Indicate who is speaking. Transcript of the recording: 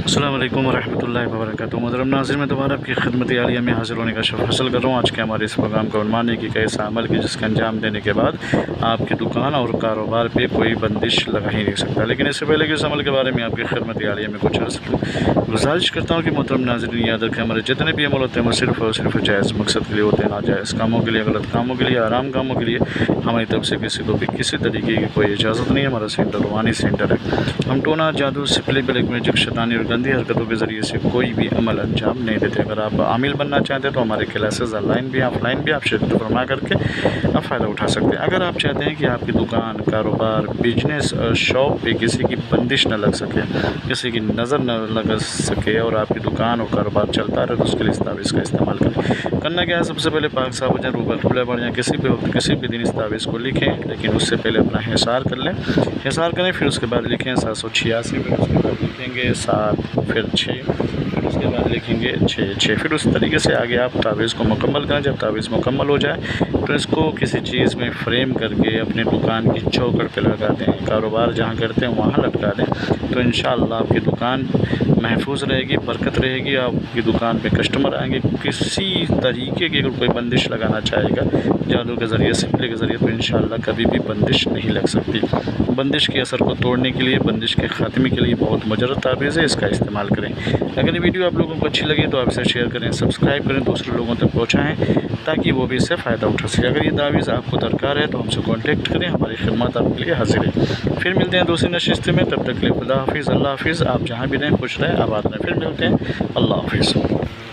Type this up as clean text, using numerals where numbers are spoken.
Speaker 1: अस्सलाम वालेकुम वरहमतुल्लाहि वबरकातुहू। मुहतरम नाज़रीन, मैं दोबारा आपकी खिदमत आलिया में हाज़िर होने का शर्फ हासिल कर रहा हूँ। आज के हमारे इस प्रोग्राम का उन्वान है कि कैसा अमल की जिसका अंजाम देने के बाद आपकी दुकान और कारोबार पे कोई बंदिश लगा ही नहीं सकता। लेकिन इससे पहले कि इस अमल के बारे में आपकी खिदमत आलिया में कुछ अर्ज़ करूँ, गुजारिश करता हूँ कि मोहतरम नाज़रीन याद रखें, हमारे जितने भी अमल होते हैं वो सिर्फ़ और सिर्फ जायज़ मकसद के लिए होते हैं, नाजायज़ कामों के लिए, गलत कामों के लिए, आराम कामों के लिए हमारी तरफ से किसी को भी किसी तरीके की कोई इजाज़त नहीं है। हमारा सेंटर रूहानी सेंटर है। हम टोना, जादू, सिपली, ब्लैक मैजिक, शैतानी और गंदी हरकतों के ज़रिए से कोई भी अमल अंजाम नहीं देते। अगर आप आमिल बनना चाहते हैं तो हमारे क्लासेस ऑनलाइन भी ऑफलाइन भी आप शिरकत फरमा करके आप फ़ायदा उठा सकते हैं। अगर आप चाहते हैं कि आपकी दुकान, कारोबार, बिजनेस, शॉप पे किसी की बंदिश न लग सके, किसी की नज़र न लग सके और आपकी दुकान और कारोबार चलता रहे, तो उसके लिए इस तावीज़ का इस्तेमाल करें। करना क्या है, सबसे पहले पाक साहब हो जाए, रूबल खुला पड़ जाए, किसी भी वक्त किसी भी दिन इस तावीज़ को लिखें, लेकिन उससे पहले अपना हिसार कर लें। हिसार करें, फिर उसके बाद लिखें 786, फिर उसके बाद लिखेंगे 7, फिर 6, फिर उसके बाद लिखेंगे 6। फिर उस तरीके से आगे आप तावीज़ को मुकम्मल करें। जब तावीज़ मुकम्मल हो जाए तो इसको किसी चीज़ में फ्रेम करके अपने दुकान की चौखट पे लगा दें, कारोबार जहाँ करते हैं वहाँ लटका दें, तो इंशाअल्लाह आपकी दुकान महफूज रहेगी, बरकत रहेगी। आपकी दुकान पे कस्टमर आएंगे। किसी तरीके की अगर कोई बंदिश लगाना चाहेगा जादू के ज़रिए, सिपले के ज़रिए, तो इंशाअल्लाह कभी भी बंदिश नहीं लग सकती। बंदिश के असर को तोड़ने के लिए, बंदिश के ख़ात्मे के लिए बहुत मुजर्रद तावीज़ है, इसका इस्तेमाल करें। अगर ये वीडियो आप लोगों को अच्छी लगी तो आप इसे शेयर करें, सब्सक्राइब करें, दूसरे लोगों तक पहुँचाएँ ताकि वो भी इससे फ़ायदा उठा सके। अगर ये तावीज़ आपको दरकार है तो हमसे कॉन्टेक्ट करें, हमारी खिदमत आपके लिए हाजिर है। फिर मिलते हैं दूसरी नशिस्त में, तब तक के लिए खुदा हाफिज़, अल्लाह हाफिज़। आप जहाँ भी रहें खुश रहें, आबाद रहें। फिर मिलते हैं, अल्लाह हाफिज़।